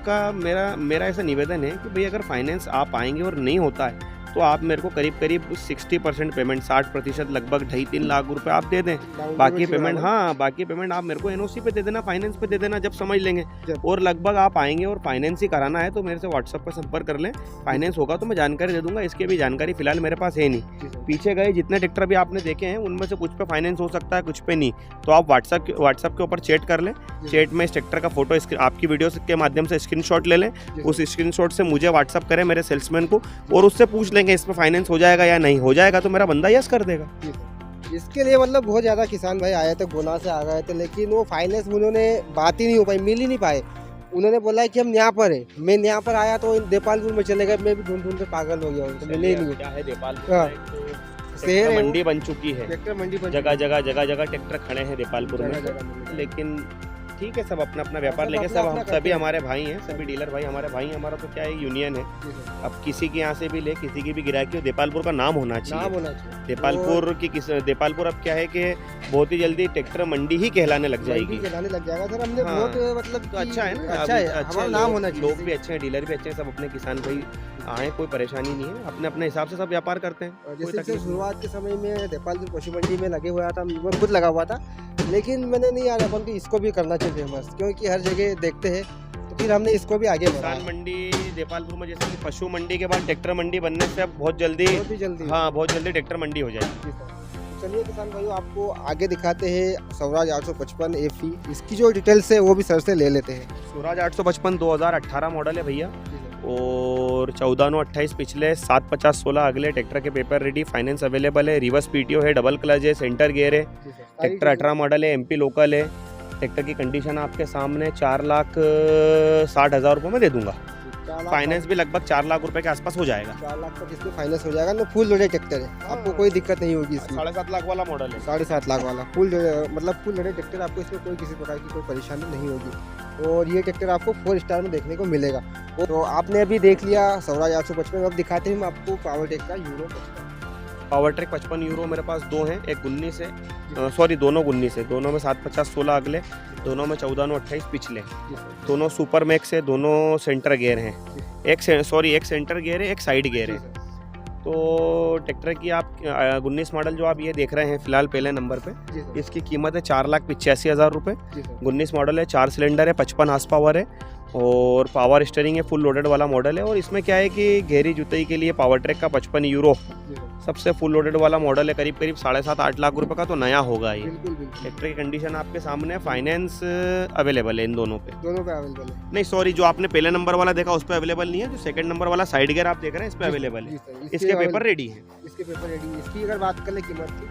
का मेरा ऐसा निवेदन है कि भाई अगर फाइनेंस आप आएंगे और नहीं होता है तो आप मेरे को करीब 60% पेमेंट, 60% लगभग 2.5-3 लाख रुपए आप दे दें। बाकी पेमेंट, हाँ बाकी पेमेंट आप मेरे को NOC पे दे देना, फाइनेंस पे दे देना, जब समझ लेंगे। और लगभग आप आएंगे और फाइनेंस ही कराना है तो मेरे से व्हाट्सएप पर संपर्क कर लें। फाइनेंस होगा तो मैं जानकारी दे दूंगा। इसकी भी जानकारी फिलहाल मेरे पास है नहीं। पीछे गए जितने ट्रैक्टर भी आपने देखे हैं उनमें से कुछ पे फाइनेंस हो सकता है, कुछ पे नहीं। तो आप व्हाट्सएप के ऊपर चैट कर लें। चैट में इस ट्रैक्टर का फोटो आपकी वीडियो के माध्यम से स्क्रीनशॉट ले लें। उस स्क्रीनशॉट से मुझे व्हाट्सएप करें, मेरे सेल्समैन को, और उससे पूछ लेंगे इस पर फाइनेंस हो जाएगा या नहीं। हो जाएगा तो मेरा बंदा यस कर देगा। इसके लिए मतलब बहुत ज़्यादा किसान भाई आए थे, गुना से आ गए थे, लेकिन वो फाइनेंस उन्होंने बात ही नहीं हो पाई, मिल ही नहीं पाए। उन्होंने बोला कि हम यहाँ पर है। मैं यहाँ पर आया तो देपालपुर में चले गए। मैं भी ढूंढ के पागल हो गया हूँ, तो मिले ही नहीं। क्या है देपालपुर शहर मंडी बन चुकी है, ट्रैक्टर मंडी जगह जगह ट्रैक्टर खड़े हैं देपालपुर में। लेकिन ठीक है, सब अपना अपना व्यापार लेके सब हम सभी हमारे भाई हैं, सभी डीलर भाई हमारे भाई हैं। हमारा तो क्या है, यूनियन है। अब किसी के यहाँ से भी ले, किसी की भी गिराकी हो, देपालपुर का नाम होना चाहिए। देपालपुर अब क्या है कि बहुत ही जल्दी ट्रैक्टर मंडी ही कहलाने लग जाएगी। सर हमने बहुत मतलब तो अच्छा है ना, अच्छा है, हमारा नाम होना चाहिए। लोग भी अच्छे हैं, डीलर भी अच्छे हैं, सब अपने किसान भाई आए, कोई परेशानी नहीं है। अपने अपने हिसाब से सब व्यापार करते हैं। जैसे शुरुआत के समय में देपालपुर पशु मंडी में लगे हुआ था, मैं खुद लगा हुआ था, लेकिन मैंने नहीं यार अपन को इसको भी करना चाहिए फेमस, क्योंकि हर जगह देखते हैं, तो फिर हमने इसको भी आगे बढ़ाया। किसान मंडी देपालपुर में जैसे कि पशु मंडी के बाद ट्रैक्टर मंडी बनने से अब बहुत जल्दी बहुत जल्दी ट्रैक्टर मंडी हो जाएगी। चलिए किसान भाइयों आपको आगे दिखाते हैं स्वराज 855 FE। इसकी जो डिटेल्स है वो भी सर से ले लेते हैं। स्वराज 855 2018 मॉडल है भैया, और 14/9/28 पिछले, 7/50/16 अगले। ट्रैक्टर के पेपर रेडी, फाइनेंस अवेलेबल है, रिवर्स PTO है, डबल क्लच है, सेंटर गियर है। ट्रैक्टर 18 मॉडल है, MP लोकल है। ट्रैक्टर की कंडीशन आपके सामने, 4,60,000 रुपये में दे दूंगा। फाइनेंस भी लगभग 4 लाख रुपए के आसपास हो जाएगा। 4 लाख तक इसमें फाइनेंस हो जाएगा ना। फुल लोडेड ट्रैक्टर है, आपको कोई दिक्कत नहीं होगी इसमें। 7.5 लाख वाला मॉडल है, 7.5 लाख वाला फुल लोडेड ट्रैक्टर। आपको इसमें कोई किसी प्रकार की कोई परेशानी नहीं होगी और ये ट्रैक्टर आपको 4 स्टार में देखने को मिलेगा। तो आपने अभी देख लिया स्वराज 855। अब दिखाते हैं हम आपको पावरटेक का यूरो 55। पावरट्रैक 55 यूरो मेरे पास दो हैं, एक 19 है, दोनों 19 है। दोनों में 7/50/16 अगले, दोनों में 14/9/28 पिछले। दोनों सुपर मैक्स है, दोनों सेंटर गियर हैं। एक सेंटर गियर है, एक साइड गियर है। तो ट्रैक्टर की आप 19 मॉडल जो आप ये देख रहे हैं फिलहाल पहले नंबर पे, इसकी कीमत है 4,85,000 रुपये। 19 मॉडल है, 4 सिलेंडर है, 55 हार्स पावर है और पावर स्टीयरिंग है, फुल लोडेड वाला मॉडल है। और इसमें क्या है कि गहरी जुताई के लिए पावरट्रैक का 55 यूरो सबसे फुल लोडेड वाला मॉडल है, करीब 7.5-8 लाख रुपए का तो नया होगा ये। ट्रैक्टर की कंडीशन आपके सामने, फाइनेंस अवेलेबल है इन दोनों पे अवेलेबल है। नहीं सॉरी, जो आपने पहले नंबर वाला देखा उस पर अवेलेबल नहीं है। जो सेकंड नंबर वाला साइड गियर आप देख रहे हैं इस पे अवेलेबल है। इसके पेपर रेडी है। इसकी अगर बात कर ले कीमत की,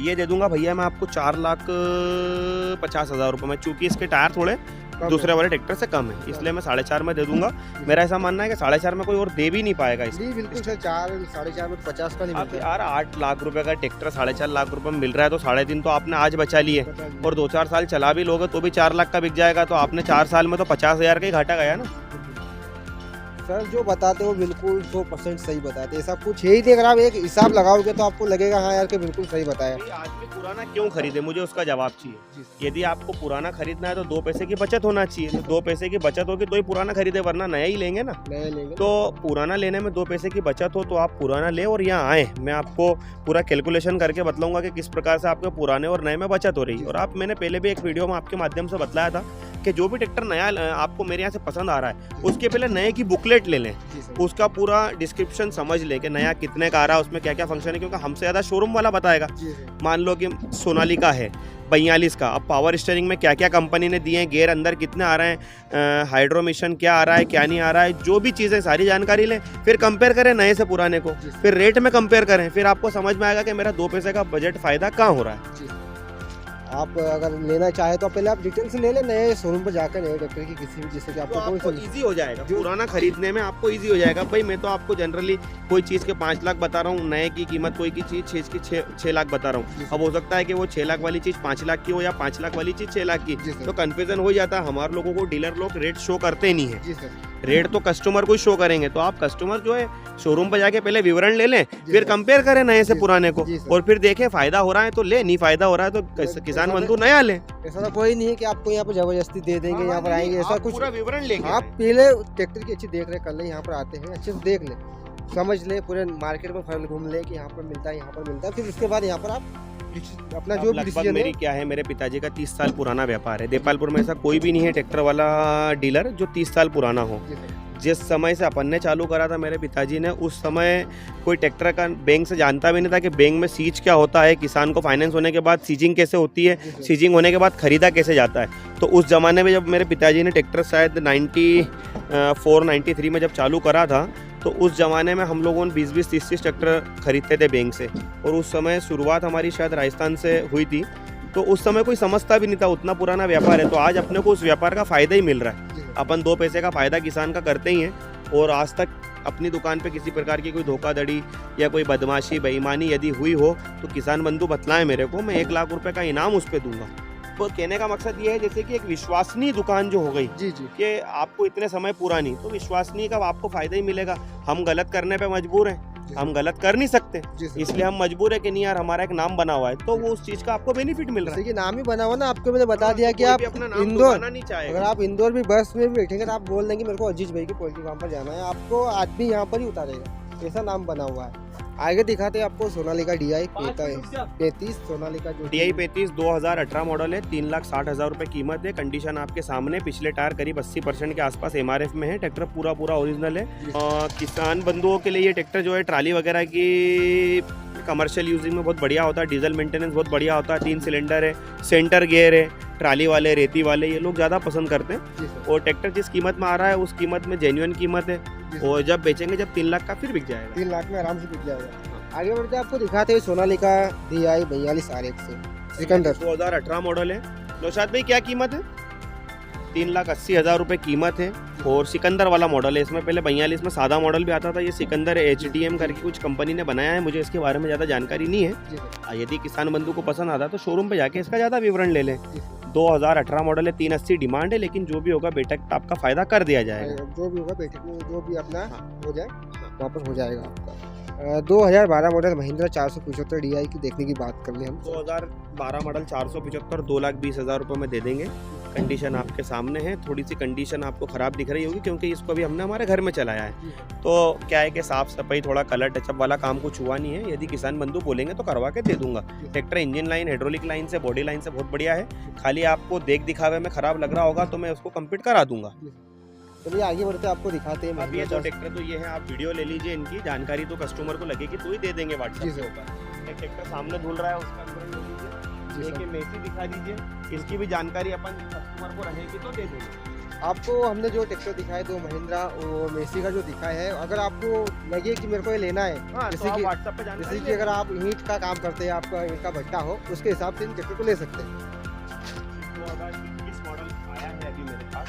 ये दे दूंगा भैया मैं आपको 4,50,000 रुपये में। चूंकि इसके टायर थोड़े दूसरे वाले ट्रैक्टर से कम है, इसलिए मैं 4.5 में दे दूंगा। मेरा ऐसा मानना है कि 4.5 में कोई और दे भी नहीं पाएगा इसको। बिल्कुल सर, 4-4.5 में 50 का नहीं मिलता यार। 8 लाख रुपए का ट्रैक्टर 4.5 लाख रुपए में मिल रहा है, तो 3.5 तो आपने आज बचा लिए और 2-4 साल चला भी लोगे तो भी 4 लाख का बिक जाएगा। तो आपने 4 साल में तो 50,000 का ही घाटा गया ना। सर जो बताते हो बिल्कुल 100% सही बताते, ऐसा कुछ है ही नहीं। अगर आप एक हिसाब लगाओगे तो आपको लगेगा हाँ यार कि बिल्कुल सही बताया। आदमी पुराना क्यों खरीदे, मुझे उसका जवाब चाहिए। यदि आपको पुराना खरीदना है तो 2 पैसे की बचत होना चाहिए। तो 2 पैसे की बचत होगी तो ही पुराना खरीदे, वरना नया ही लेंगे ना। तो पुराना लेने में 2 पैसे की बचत हो तो आप पुराना ले और यहाँ आए, मैं आपको पूरा कैलकुलेशन करके बतलाऊंगा कि किस प्रकार से आपके पुराने और नए में बचत हो रही है। और आप, मैंने पहले भी एक वीडियो में आपके माध्यम से बतलाया था कि जो भी ट्रैक्टर नया आपको मेरे यहाँ से पसंद आ रहा है उसके पहले नए की बुकलेट ले लें, उसका पूरा डिस्क्रिप्शन समझ लें कि नया कितने का आ रहा है, उसमें क्या क्या फंक्शन है, क्योंकि हमसे ज़्यादा शोरूम वाला बताएगा। मान लो कि सोनालिका है, 42 का। अब पावर स्टीयरिंग में क्या क्या कंपनी ने दिए हैं, गियर अंदर कितने आ रहे हैं, हाइड्रोमिशन क्या आ रहा है क्या नहीं आ रहा है, जो भी चीज़ें सारी जानकारी लें, फिर कंपेयर करें नए से पुराने को, फिर रेट में कंपेयर करें, फिर आपको समझ में आएगा कि मेरा 2 पैसे का बजट फ़ायदा कहाँ हो रहा है। आप अगर लेना चाहे तो पहले आप डिटेल से ले लें नए शोरूम पर जाकर, नए ट्रैक्टर की किसी भी, जिससे कि तो आपको आपको इजी हो जाएगा, पुराना खरीदने में आपको इजी हो जाएगा। भाई मैं तो आपको जनरली कोई चीज़ के 5 लाख बता रहा हूँ, नए की कीमत कोई की चीज़ की 6 लाख बता रहा हूँ। अब हो सकता है कि वो 6 लाख वाली चीज़ 5 लाख की हो या 5 लाख वाली चीज़ 6 लाख की, तो कन्फ्यूजन हो जाता है। हमारे लोगों को डीलर लोग रेट शो करते नहीं है, रेट तो कस्टमर को शो करेंगे। तो आप कस्टमर जो है शोरूम पर जाके पहले विवरण ले लें, फिर कंपेयर करें नए से पुराने को, और फिर देखें फायदा हो रहा है तो ले, नहीं फायदा हो रहा है तो किसान बंधु नया ले। ऐसा तो कोई नहीं है कि आपको यहाँ पर जबरदस्ती दे देंगे, यहाँ पर आएंगे, ऐसा कुछ पूरा विवरण लेंगे। आप पहले ट्रैक्टर की अच्छी देख रेख कर ले, यहाँ पर आते हैं अच्छे से देख ले, समझ ले, पूरे मार्केट में फल घूम ले कि यहाँ पर मिलता है, यहाँ पर मिलता है, फिर उसके बाद यहाँ पर आप अपना जो भी डिसीजन मेरी क्या है, मेरे पिताजी का 30 साल पुराना व्यापार है। देपालपुर में ऐसा कोई भी नहीं है ट्रैक्टर वाला डीलर जो 30 साल पुराना हो। जिस समय से अपन ने चालू करा था मेरे पिताजी ने, उस समय कोई ट्रैक्टर का बैंक से जानता भी नहीं था कि बैंक में सीज क्या होता है, किसान को फाइनेंस होने के बाद सीजिंग कैसे होती है, सीजिंग होने के बाद खरीदा कैसे जाता है। तो उस ज़माने में जब मेरे पिताजी ने ट्रैक्टर शायद 94-93 में जब चालू करा था, तो उस ज़माने में हम लोगों ने 20-20, 30-30 ट्रैक्टर खरीदते थे बैंक से, और उस समय शुरुआत हमारी शायद राजस्थान से हुई थी। तो उस समय कोई समझता भी नहीं था, उतना पुराना व्यापार है। तो आज अपने को उस व्यापार का फ़ायदा ही मिल रहा है। अपन 2 पैसे का फ़ायदा किसान का करते ही हैं, और आज तक अपनी दुकान पे किसी प्रकार की कोई धोखाधड़ी या कोई बदमाशी बेईमानी यदि हुई हो तो किसान बंधु बतलाएं मेरे को, मैं 1 लाख रुपए का इनाम उस पर दूंगा। तो कहने का मकसद ये है जैसे कि एक विश्वसनीय दुकान जो हो गई कि आपको इतने समय पूरा नहीं, तो विश्वसनीय का आपको फ़ायदा ही मिलेगा। हम गलत करने पे मजबूर हैं, हम गलत कर नहीं सकते, इसलिए हम मजबूर है कि नहीं यार हमारा एक नाम बना हुआ है, तो वो उस चीज का आपको बेनिफिट मिल रहा है। देखिए नाम ही बना हुआ ना, आपको मैंने बता दिया कि आप इंदौर, अगर आप इंदौर भी बस में भी बैठेंगे तो आप बोल देंगे मेरे को अजीज भाई की पोल्ट्री फार्म पर जाना है, आपको आदमी यहाँ पर ही उतारेगा, ऐसा नाम बना हुआ है। आगे दिखाते हैं आपको सोनालिका DI 35, सोनालिका जो DI 35 2018 मॉडल है, 3,60,000 रुपए कीमत है। कंडीशन आपके सामने, पिछले टायर करीब 80% के आसपास MRF में है। ट्रैक्टर पूरा ओरिजिनल है। किसान बंधुओं के लिए ये ट्रैक्टर जो है ट्राली वगैरह की कमर्शियल यूजिंग में बहुत बढ़िया होता है, डीजल मेंटेनेंस बहुत बढ़िया होता है, 3 सिलेंडर है, सेंटर गियर है, ट्राली वाले रेती वाले ये लोग ज़्यादा पसंद करते हैं। और ट्रैक्टर जिस कीमत में आ रहा है उस कीमत में जेन्युइन कीमत है, और जब बेचेंगे जब 3 लाख का फिर बिक जाएगा, 3 लाख में आराम से बिक जाएगा। आगे बढ़ते आपको दिखाते हैं सोनालिका DI 42 RX से सिकंदर 2018 मॉडल है। नौशाद भाई क्या कीमत है? 3,80,000 रुपये कीमत है, और सिकंदर वाला मॉडल है। इसमें पहले 42 में सादा मॉडल भी आता था, ये सिकंदर HDM करके कुछ कंपनी ने बनाया है, मुझे इसके बारे में ज़्यादा जानकारी नहीं है। यदि किसान बंधु को पसंद आता है तो शोरूम पे जाके इसका ज़्यादा विवरण ले लें। 2018 मॉडल है, 380 डिमांड है, लेकिन जो भी होगा बेटक आपका फ़ायदा कर दिया जाएगा। जो भी होगा बेटक में जो भी अपना हो जाए वापस हो जाएगा आपका। 2012 मॉडल महिंद्रा 475 DI की देखने की बात कर ले हम, 2012 मॉडल 475 2,20,000 रुपये में दे देंगे। कंडीशन आपके सामने है, थोड़ी सी कंडीशन आपको ख़राब दिख रही होगी क्योंकि इसको अभी हमने हमारे घर में चलाया है। तो क्या है कि साफ़ सफाई थोड़ा कलर टचअप वाला काम कुछ हुआ नहीं है। यदि किसान बंधु बोलेंगे तो करवा के दे दूंगा। Tractor engine line, hydraulic line से, बॉडी लाइन से बहुत बढ़िया है। खाली आपको देख दिखावे में ख़राब लग रहा होगा तो मैं उसको कंप्लीट करा दूंगा। चलिए आगे बढ़ते आपको दिखाते हैं। अभी ये तो ट्रैक्टर तो ये है, आप वीडियो ले लीजिए, इनकी जानकारी तो कस्टमर को लगेगी तो ही दे देंगे व्हाट्सएप के ऊपर। एक ट्रैक्टर सामने धुल रहा है उसका विवरण ले लीजिए, एक मेसी दिखा दीजिए, इसकी भी जानकारी अपन कस्टमर को रहेगी तो दे देंगे। आपको हमने जो ट्रैक्टर दिखाए तो महिंद्रा और मेसी का जो दिखाया है, अगर आपको लगे कि मेरे को ये लेना है, जैसे कि व्हाट्सएप पे जानकारी, जैसे कि अगर आप ईंट का काम करते हैं, आपका ईंट का भट्टा हो, उसके हिसाब से इन ट्रैक्टर को ले सकते हैं। 2021 मॉडल आया है अभी मेरे पास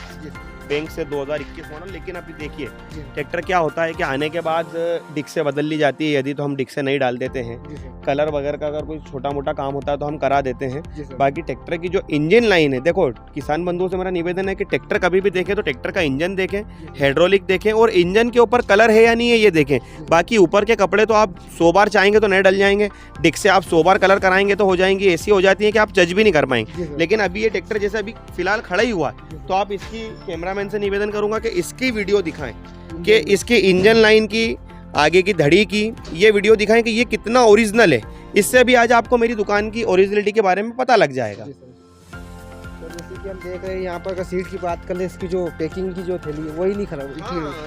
बैंक से, 2021 मॉडल। लेकिन अभी देखिए ट्रैक्टर क्या होता है कि आने के बाद डिक्स से बदल ली जाती है, यदि तो हम डिक्स से नहीं डाल देते हैं। कलर वगैरह का अगर कोई छोटा मोटा काम होता है तो हम करा देते हैं। बाकी ट्रैक्टर की जो इंजन लाइन है, देखो किसान बंधुओं से मेरा निवेदन है कि ट्रैक्टर कभी भी देखें तो ट्रैक्टर का इंजन देखें, हाइड्रोलिक देखें, और इंजन के ऊपर कलर है या नहीं है ये देखें। बाकी ऊपर के कपड़े तो आप 100 बार चाहेंगे तो नहीं डल जाएंगे, डिक्स से आप 100 बार कलर कराएंगे तो हो जाएंगी, ऐसी हो जाती है कि आप जज भी नहीं कर पाएंगे। लेकिन अभी ये ट्रैक्टर जैसे अभी फिलहाल खड़ा ही हुआ है, तो आप इसकी कैमरामैन से निवेदन करूंगा कि इसकी वीडियो दिखाएं, कि इसकी इंजन लाइन की, आगे की धड़ी की ये वीडियो दिखाएं कि ये कितना ओरिजिनल है। इससे भी आज आपको मेरी दुकान की ओरिजिनलिटी के बारे में पता लग जाएगा। तो जैसे कि हम देख रहे हैं यहाँ पर, अगर सीट की बात कर ले, इसकी जो पैकिंग की जो थैली है वही नहीं खराब।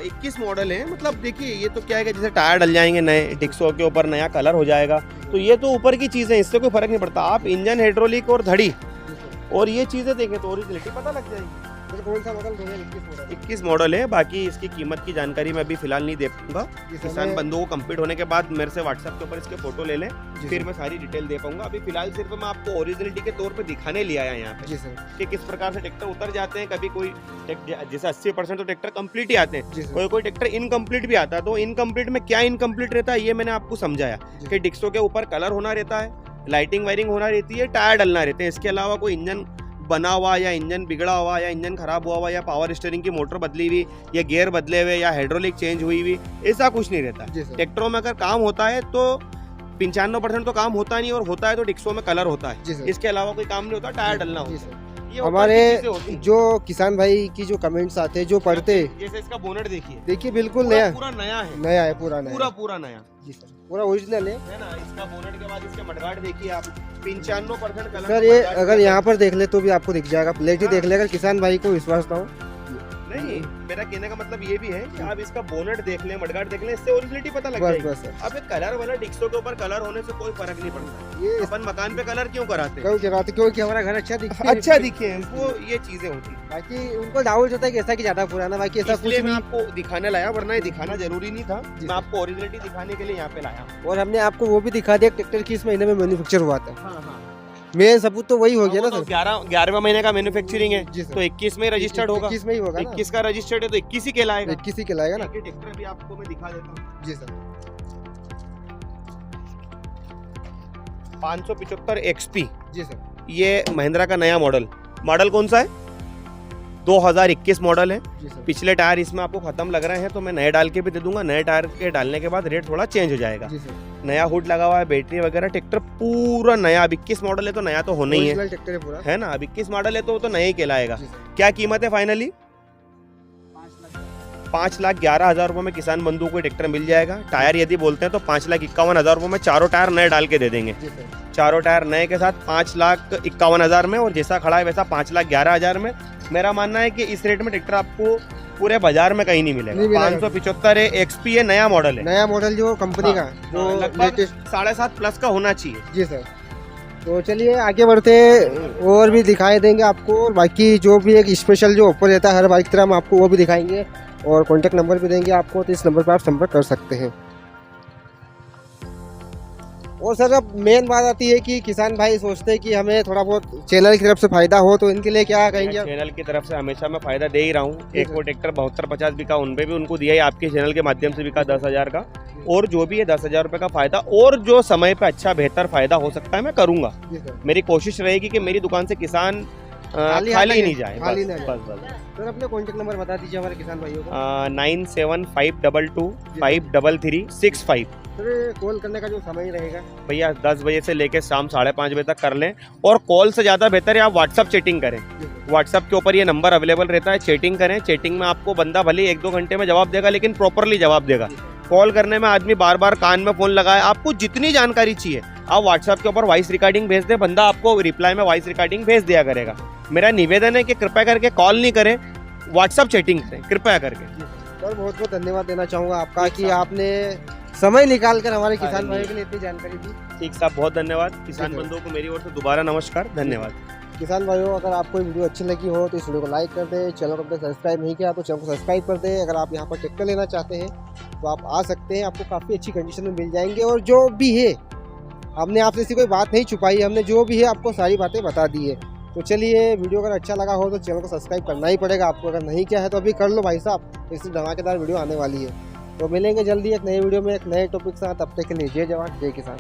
21 मॉडल है, मतलब देखिए ये तो क्या है कि जैसे टायर डल जाएंगे नए, डिक्सों के ऊपर नया कलर हो जाएगा, तो ये तो ऊपर की चीज़ है, इससे कोई फर्क नहीं पड़ता। आप इंजन, हाइड्रोलिक और धड़ी और ये चीज़ें देखें तो ओरिजिनलिटी पता लग जाएगी। सर कौन सा मॉडल 2021 मॉडल? 21 मॉडल है, बाकी इसकी कीमत की जानकारी मैं अभी फिलहाल नहीं दे पाऊंगा। किसान बंधुओं को कंप्लीट होने के बाद मेरे से व्हाट्सएप के ऊपर इसके फोटो ले लें, फिर मैं सारी डिटेल दे पाऊंगा। अभी फिलहाल सिर्फ मैं आपको ओरिजिनलिटी के तौर पे दिखाने ले आया यहाँ पे जी सर। कि किस प्रकार से ट्रैक्टर उतर जाते हैं। कभी कोई जैसे 80% तो ट्रैक्टर कंप्लीट ही आते हैं, कोई ट्रैक्टर इनकम्प्लीट भी आता है। तो इनकम्प्लीट में क्या इनकम्प्लीट रहता है ये मैंने आपको समझाया कि डिस्को के ऊपर कलर होना रहता है, लाइटिंग वायरिंग होना रहती है, टायर डलना रहते हैं। इसके अलावा कोई इंजन बना हुआ या इंजन बिगड़ा हुआ या इंजन खराब हुआ या पावर स्टीयरिंग की मोटर बदली हुई या गियर बदले हुए या हाइड्रोलिक चेंज हुई हुई, ऐसा कुछ नहीं रहता। ट्रैक्टरों में अगर काम होता है तो 95% तो काम होता नहीं, और होता है तो डिस्को में कलर होता है, इसके अलावा कोई काम नहीं होता, टायर डलना होता है। हमारे जो किसान भाई की जो कमेंट्स आते हैं, जो पढ़ते, जैसे इसका बोनट देखिए बिल्कुल नया, पूरा नया है, पूरा नया जी सर, पूरा ओरिजिनल है ना। इसका बोनट के बाद इसके मडगार्ड देखिए आप, 95% कलर सर। ये अगर यहाँ पर देख ले तो भी आपको दिख जाएगा, प्लेट ही देख ले अगर किसान भाई को विश्वास ना हो। नहीं, मेरा कहने का मतलब ये भी है कि आप इसका बोनट देख लें, मडगार्ड देख लें, इससे ओरिजिनलिटी पता लग जाएगी। अब कलर वाला डिस्को के ऊपर कलर होने से कोई फर्क नहीं पड़ता। ये अपन मकान पे कलर क्यों कराते हैं? क्योंकि हमारा घर अच्छा दिखे, वो ये चीजें होती है। बाकी उनको डाउट होता है कि ऐसा कि ज्यादा पुराना, बाकी ऐसा कुछ मैं आपको दिखाने लाया, वरना ये दिखाना जरूरी नहीं था। मैं आपको ओरिजिनलिटी दिखाने के लिए यहाँ पे लाया। और हमने आपको वो भी दिखा दिया ट्रैक्टर किस महीने में मैन्युफैक्चर हुआ था। मेन सबूत तो वही हो गया ना सर। 11वें महीने का मैन्युफैक्चरिंग है तो 21 में रजिस्टर्ड होगा। 21 में ही होगा, 21 का रजिस्टर्ड है तो 21 ही कहलाएगा। 21 ही कहलाएगा ना। ट्रैक्टर भी आपको मैं दिखा देता हूँ जी सर। 575 XP जी सर, ये महिंद्रा का नया मॉडल कौन सा है? 2021 मॉडल है। पिछले टायर इसमें आपको खत्म लग रहे हैं तो मैं नए डाल के भी दे दूंगा। नए टायर के डालने के बाद रेट थोड़ा चेंज हो जाएगा। नया हुड लगा हुआ है, बैटरी वगैरह, ट्रैक्टर पूरा नया। अब 21 मॉडल है तो नया तो होना ही है ना। अब 21 मॉडल है तो वो तो नया ही कहलाएगा। क्या कीमत है फाइनली? 5,11,000 रुपए में किसान बंधु को ट्रैक्टर मिल जाएगा। टायर यदि बोलते हैं तो 5,51,000 रुपए में चारों टायर नए डाल के दे देंगे। चारों टायर नए के साथ 5,51,000 में, और जैसा खड़ा है वैसा 5,11,000 में। मेरा मानना है कि इस रेट में ट्रैक्टर आपको पूरे बाजार में कहीं नहीं मिलेगा। 575 XP है, नया मॉडल है। नया मॉडल जो कंपनी का जो लगभग 7.5 प्लस का होना चाहिए। जी सर। तो चलिए आगे बढ़ते और भी दिखाई देंगे आपको। और बाकी जो भी एक स्पेशल जो ऑफर रहता है हर बाइक की तरह हम आपको वो भी दिखाएंगे, और कॉन्टैक्ट नंबर भी देंगे आपको, तो इस नंबर पर आप संपर्क कर सकते हैं। और सर अब मेन बात आती है कि किसान भाई सोचते हैं कि हमें थोड़ा बहुत चैनल की तरफ से फायदा हो, तो इनके लिए क्या कहेंगे? चैनल की तरफ से हमेशा मैं फायदा दे ही रहा हूँ। एक वो ट्रैक्टर 7250 बिका, उन पे भी उनको दिया है, आपके चैनल के माध्यम से बिका 10,000 का। और जो भी है 10,000 रुपये का फायदा, और जो समय पे अच्छा बेहतर फायदा हो सकता है मैं करूँगा। मेरी कोशिश रहेगी कि मेरी दुकान से किसान खाली नहीं जाए। बस। सर अपने कॉन्टैक्ट नंबर बता दीजिए हमारे किसान भाइयों को। 9752253365। सर कॉल करने का जो समय रहेगा भैया 10 बजे से लेकर शाम 5:30 बजे तक कर लें, और कॉल से ज़्यादा बेहतर है आप व्हाट्सअप चैटिंग करें। व्हाट्सअप के ऊपर ये नंबर अवेलेबल रहता है, चैटिंग करें। चैटिंग में आपको बंदा भले 1-2 घंटे में जवाब देगा, लेकिन प्रॉपरली जवाब देगा। कॉल करने में आदमी बार बार कान में फ़ोन लगाए। आपको जितनी जानकारी चाहिए आप व्हाट्सएप के ऊपर वॉइस रिकॉर्डिंग भेज दें, बंदा आपको रिप्लाई में वॉइस रिकॉर्डिंग भेज दिया करेगा। मेरा निवेदन है कि कृपया करके कॉल नहीं करें, व्हाट्सएप चैटिंग करें कृपया करके। सर बहुत बहुत धन्यवाद देना चाहूँगा आपका कि आपने समय निकाल कर हमारे किसान भाइयों के लिए इतनी जानकारी दी। ठीक साहब, बहुत धन्यवाद। किसान बंधुओं को मेरी ओर से दोबारा नमस्कार, धन्यवाद। किसान भाइयों, अगर आपको वीडियो अच्छी लगी हो तो इस वीडियो को लाइक कर दें। चैनल को अपने सब्सक्राइब नहीं किया तो चैनल को सब्सक्राइब कर दें। अगर आप यहाँ पर ट्रैक्टर लेना चाहते हैं तो आप आ सकते हैं, आपको काफ़ी अच्छी कंडीशन में मिल जाएंगे। और जो भी है हमने आपसे ऐसी कोई बात नहीं छुपाई, हमने जो भी है आपको सारी बातें बता दी है। तो चलिए, वीडियो अगर अच्छा लगा हो तो चैनल को सब्सक्राइब करना ही पड़ेगा आपको। अगर नहीं किया है तो अभी कर लो भाई साहब, इससे धमाकेदार वीडियो आने वाली है। तो मिलेंगे जल्दी एक नए वीडियो में एक नए टॉपिक के साथ। तब तक के लिए जय जवान जय किसान।